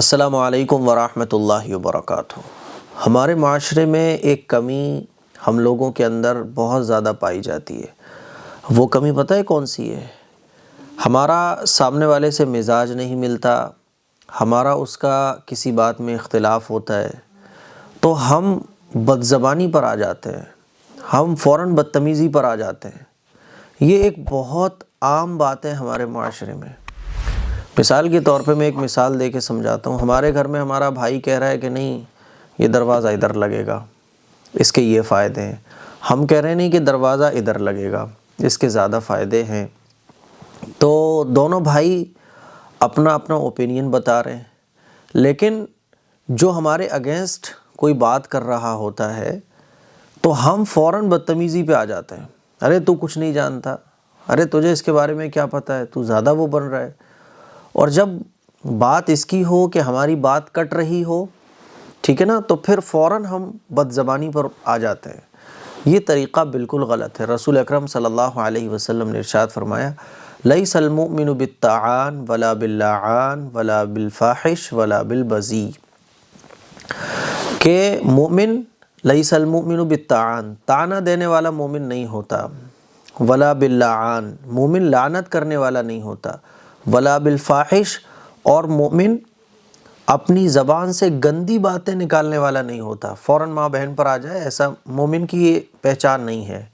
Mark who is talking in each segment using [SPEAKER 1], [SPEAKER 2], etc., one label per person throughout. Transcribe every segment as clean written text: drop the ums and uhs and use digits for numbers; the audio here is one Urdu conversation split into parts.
[SPEAKER 1] السلام علیکم ورحمۃ اللہ وبرکاتہ۔ ہمارے معاشرے میں ایک کمی ہم لوگوں کے اندر بہت زیادہ پائی جاتی ہے۔ وہ کمی پتہ ہے کون سی ہے؟ ہمارا سامنے والے سے مزاج نہیں ملتا، ہمارا اس کا کسی بات میں اختلاف ہوتا ہے تو ہم بد زبانی پر آ جاتے ہیں، ہم فوراً بدتمیزی پر آ جاتے ہیں۔ یہ ایک بہت عام بات ہے ہمارے معاشرے میں۔ مثال کے طور پہ میں ایک مثال دے کے سمجھاتا ہوں۔ ہمارے گھر میں ہمارا بھائی کہہ رہا ہے کہ نہیں، یہ دروازہ ادھر لگے گا، اس کے یہ فائدے ہیں۔ ہم کہہ رہے ہیں نہیں کہ دروازہ ادھر لگے گا، اس کے زیادہ فائدے ہیں۔ تو دونوں بھائی اپنا اپنا اوپینین بتا رہے ہیں، لیکن جو ہمارے اگینسٹ کوئی بات کر رہا ہوتا ہے تو ہم فوراً بدتمیزی پہ آ جاتے ہیں۔ ارے تو کچھ نہیں جانتا، ارے تجھے اس کے بارے میں کیا پتہ ہے، تو زیادہ وہ بن رہا ہے۔ اور جب بات اس کی ہو کہ ہماری بات کٹ رہی ہو، ٹھیک ہے نا، تو پھر فوراً ہم بد زبانی پر آ جاتے ہیں۔ یہ طریقہ بالکل غلط ہے۔ رسول اکرم صلی اللہ علیہ وسلم نے ارشاد فرمایا، لیس المؤمن بالطعان ولا باللعان ولا بالفاحش ولا بالبذی، کہ مومن لیس المؤمن بالطعان، طعنہ دینے والا مومن نہیں ہوتا، ولا باللعان، مومن لعنت کرنے والا نہیں ہوتا، ولا بالفاحش، اور مومن اپنی زبان سے گندی باتیں نکالنے والا نہیں ہوتا، فوراً ماں بہن پر آ جائے، ایسا مومن کی یہ پہچان نہیں ہے۔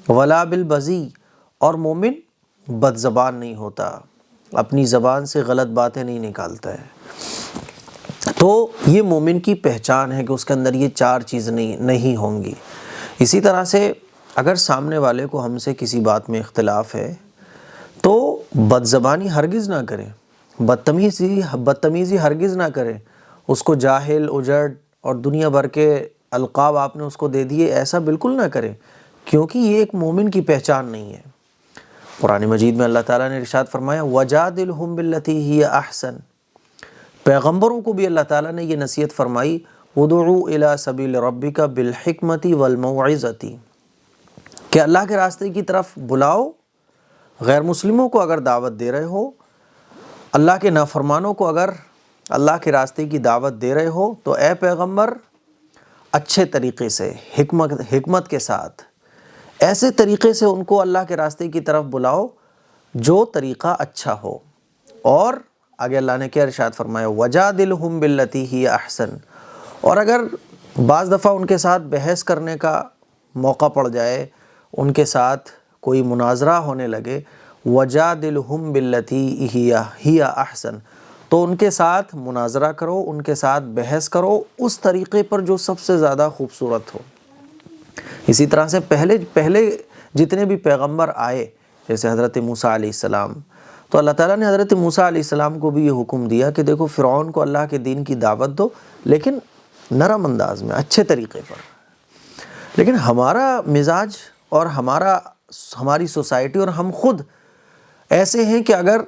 [SPEAKER 1] ولا بالبذی، اور مومن بد زبان نہیں ہوتا، اپنی زبان سے غلط باتیں نہیں نکالتا ہے۔ تو یہ مومن کی پہچان ہے کہ اس کے اندر یہ چار چیزیں نہیں ہوں گی۔ اسی طرح سے اگر سامنے والے کو ہم سے کسی بات میں اختلاف ہے تو بد زبانی ہرگز نہ کریں، بدتمیزی ہرگز نہ کریں، اس کو جاہل، اجڑ اور دنیا بھر کے القاب آپ نے اس کو دے دیے، ایسا بالکل نہ کریں، کیونکہ یہ ایک مومن کی پہچان نہیں ہے۔ قرآن مجید میں اللہ تعالیٰ نے ارشاد فرمایا، وَجَادِلْهُمْ بِالَّتِي هِيَ أَحْسَنُ، پیغمبروں کو بھی اللہ تعالیٰ نے یہ نصیحت فرمائی، وَادْعُوا إِلَىٰ سَبِيلِ رَبِّكَ بِالْحِكْمَةِ وَالْمَوْعِظَةِ، کہ اللہ کے راستے کی طرف بلاؤ۔ غیر مسلموں کو اگر دعوت دے رہے ہو، اللہ کے نافرمانوں کو اگر اللہ کے راستے کی دعوت دے رہے ہو، تو اے پیغمبر اچھے طریقے سے، حکمت کے ساتھ، ایسے طریقے سے ان کو اللہ کے راستے کی طرف بلاؤ جو طریقہ اچھا ہو۔ اور آگے اللہ نے کیا ارشاد فرمایا، وَجَادِلْهُمْ بِالَّتِي هِيَ أَحْسَنُ، اور اگر بعض دفعہ ان کے ساتھ بحث کرنے کا موقع پڑ جائے، ان کے ساتھ کوئی مناظرہ ہونے لگے، وَجَادِلْهُمْ بِالَّتِي هِيَ أَحْسَنُ، تو ان کے ساتھ مناظرہ کرو، ان کے ساتھ بحث کرو اس طریقے پر جو سب سے زیادہ خوبصورت ہو۔ اسی طرح سے پہلے جتنے بھی پیغمبر آئے، جیسے حضرت موسیٰ علیہ السلام، تو اللہ تعالیٰ نے حضرت موسیٰ علیہ السلام کو بھی یہ حکم دیا کہ دیکھو فرعون کو اللہ کے دین کی دعوت دو، لیکن نرم انداز میں، اچھے طریقے پر۔ لیکن ہمارا مزاج اور ہماری سوسائٹی اور ہم خود ایسے ہیں کہ اگر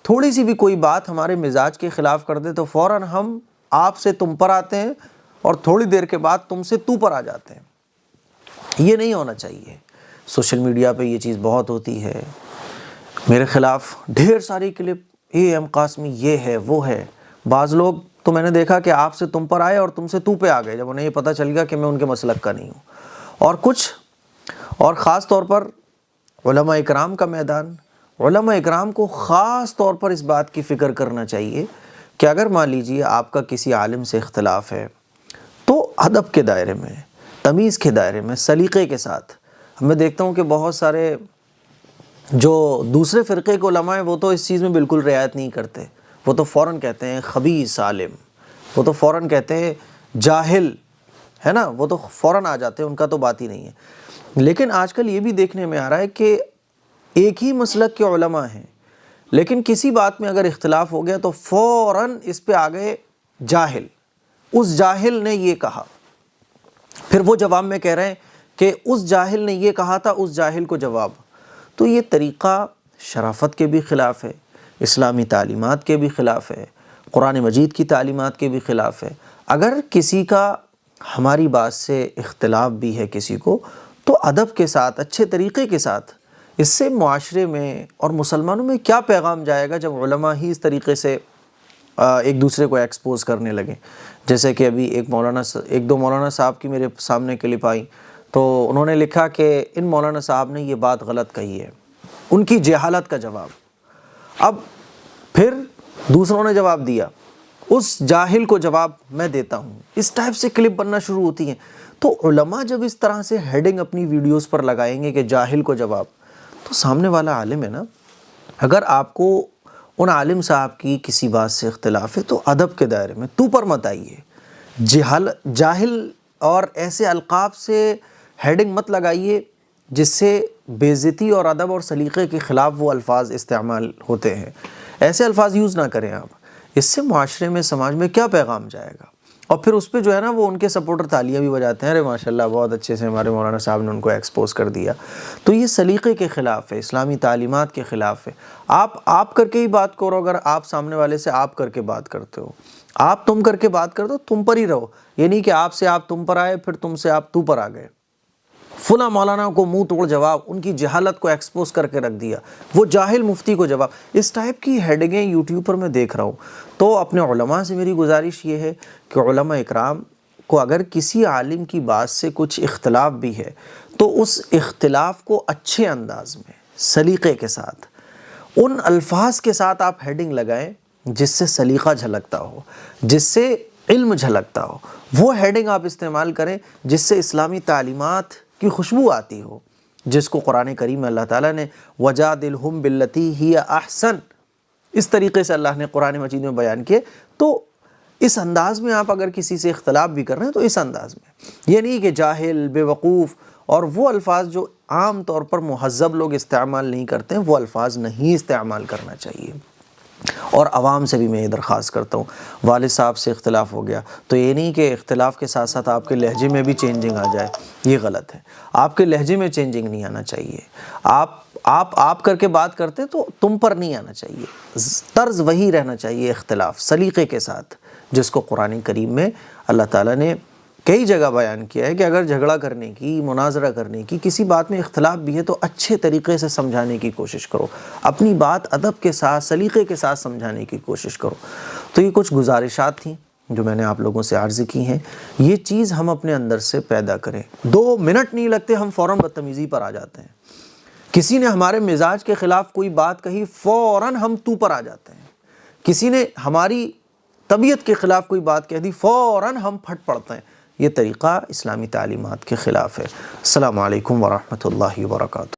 [SPEAKER 1] تھوڑی سی بھی کوئی بات ہمارے مزاج کے خلاف کر دے تو فوراً ہم آپ سے تم پر آتے ہیں، اور تھوڑی دیر کے بعد تم سے تو پر آ جاتے ہیں۔ یہ نہیں ہونا چاہیے۔ سوشل میڈیا پہ یہ چیز بہت ہوتی ہے، میرے خلاف ڈھیر ساری کلپ، ایم قاسمی یہ ہے وہ ہے۔ بعض لوگ تو میں نے دیکھا کہ آپ سے تم پر آئے اور تم سے تو پہ آ گئے جب انہیں یہ پتہ چل گیا کہ میں ان کے مسلک کا نہیں ہوں۔ اور خاص طور پر علماء اکرام کا میدان، علماء اکرام کو خاص طور پر اس بات کی فکر کرنا چاہیے کہ اگر مان لیجئے آپ کا کسی عالم سے اختلاف ہے تو ادب کے دائرے میں، تمیز کے دائرے میں، سلیقے کے ساتھ۔ میں دیکھتا ہوں کہ بہت سارے جو دوسرے فرقے کے علماء ہیں وہ تو اس چیز میں بالکل رعایت نہیں کرتے، وہ تو فوراً کہتے ہیں خبیث عالم، وہ تو فوراً کہتے ہیں جاہل، ہے نا، وہ تو فوراً آ جاتے ہیں، ان کا تو بات ہی نہیں ہے۔ لیکن آج کل یہ بھی دیکھنے میں آ رہا ہے کہ ایک ہی مسلک کے علماء ہیں، لیکن کسی بات میں اگر اختلاف ہو گیا تو فوراً اس پہ آ گئے جاہل، اس جاہل نے یہ کہا، پھر وہ جواب میں کہہ رہے ہیں کہ اس جاہل نے یہ کہا تھا، اس جاہل کو جواب۔ تو یہ طریقہ شرافت کے بھی خلاف ہے، اسلامی تعلیمات کے بھی خلاف ہے، قرآن مجید کی تعلیمات کے بھی خلاف ہے۔ اگر کسی کا ہماری بات سے اختلاف بھی ہے کسی کو، تو ادب کے ساتھ، اچھے طریقے کے ساتھ، اس سے معاشرے میں اور مسلمانوں میں کیا پیغام جائے گا جب علماء ہی اس طریقے سے ایک دوسرے کو ایکسپوز کرنے لگیں. جیسے کہ ابھی ایک دو مولانا صاحب کی میرے سامنے کلپ آئی تو انہوں نے لکھا کہ ان مولانا صاحب نے یہ بات غلط کہی ہے، ان کی جہالت کا جواب. اب پھر دوسروں نے جواب دیا، اس جاہل کو جواب میں دیتا ہوں. اس ٹائپ سے کلپ بننا شروع ہوتی ہیں. تو علماء جب اس طرح سے ہیڈنگ اپنی ویڈیوز پر لگائیں گے کہ جاہل کو جواب، تو سامنے والا عالم ہے نا، اگر آپ کو ان عالم صاحب کی کسی بات سے اختلاف ہے تو ادب کے دائرے میں تو پر مت آئیے. جاہل اور ایسے القاب سے ہیڈنگ مت لگائیے جس سے بے عزتی اور ادب اور سلیقے کے خلاف وہ الفاظ استعمال ہوتے ہیں. ایسے الفاظ یوز نہ کریں آپ. اس سے معاشرے میں، سماج میں کیا پیغام جائے گا؟ اور پھر اس پہ جو ہے نا وہ ان کے سپورٹر تالیاں بھی بجاتے ہیں، ارے ماشاءاللہ بہت اچھے سے ہمارے مولانا صاحب نے ان کو ایکسپوز کر دیا. تو یہ سلیقے کے خلاف ہے، اسلامی تعلیمات کے خلاف ہے. آپ کر کے ہی بات کرو. اگر آپ سامنے والے سے آپ کر کے بات کرتے ہو، آپ تم کر کے بات کرتے ہو، تم پر ہی رہو. یہ نہیں کہ آپ سے آپ تم پر آئے، پھر تم سے آپ تو پر آ گئے. فلاں مولانا کو منہ توڑ جواب، ان کی جہالت کو ایکسپوز کر کے رکھ دیا، وہ جاہل مفتی کو جواب. اس ٹائپ کی ہیڈنگیں یوٹیوب پر میں دیکھ رہا ہوں. تو اپنے علماء سے میری گزارش یہ ہے کہ علماء اکرام کو اگر کسی عالم کی بات سے کچھ اختلاف بھی ہے تو اس اختلاف کو اچھے انداز میں، سلیقے کے ساتھ، ان الفاظ کے ساتھ آپ ہیڈنگ لگائیں جس سے سلیقہ جھلکتا ہو، جس سے علم جھلکتا ہو. وہ ہیڈنگ آپ استعمال کریں جس سے اسلامی تعلیمات کی خوشبو آتی ہو، جس کو قرآن کریم میں اللہ تعالیٰ نے وَجَادِلْهُمْ بِالَّتِي هِيَ أَحْسَنُ اس طریقے سے اللہ نے قرآن مجید میں بیان کیے. تو اس انداز میں آپ اگر کسی سے اختلاف بھی کر رہے ہیں تو اس انداز میں، یہ نہیں کہ جاہل، بے وقوف اور وہ الفاظ جو عام طور پر مہذب لوگ استعمال نہیں کرتے ہیں، وہ الفاظ نہیں استعمال کرنا چاہیے. اور عوام سے بھی میں یہ درخواست کرتا ہوں، والد صاحب سے اختلاف ہو گیا تو یہ نہیں کہ اختلاف کے ساتھ ساتھ آپ کے لہجے میں بھی چینجنگ آ جائے، یہ غلط ہے. آپ کے لہجے میں چینجنگ نہیں آنا چاہیے. آپ کر کے بات کرتے تو تم پر نہیں آنا چاہیے. طرز وہی رہنا چاہیے، اختلاف سلیقے کے ساتھ، جس کو قرآن کریم میں اللہ تعالیٰ نے کئی جگہ بیان کیا ہے کہ اگر جھگڑا کرنے کی، مناظرہ کرنے کی، کسی بات میں اختلاف بھی ہے تو اچھے طریقے سے سمجھانے کی کوشش کرو، اپنی بات ادب کے ساتھ، سلیقے کے ساتھ سمجھانے کی کوشش کرو. تو یہ کچھ گزارشات تھیں جو میں نے آپ لوگوں سے عرض کی ہیں. یہ چیز ہم اپنے اندر سے پیدا کریں. 2 منٹ نہیں لگتے ہم فوراً بدتمیزی پر آ جاتے ہیں. کسی نے ہمارے مزاج کے خلاف کوئی بات کہی، فوراً ہم تو پر آ جاتے ہیں. کسی نے ہماری طبیعت کے خلاف کوئی بات کہہ دی، فوراً ہم پھٹ پڑتے ہیں. یہ طریقہ اسلامی تعلیمات کے خلاف ہے. السلام علیکم ورحمۃ اللہ وبرکاتہ.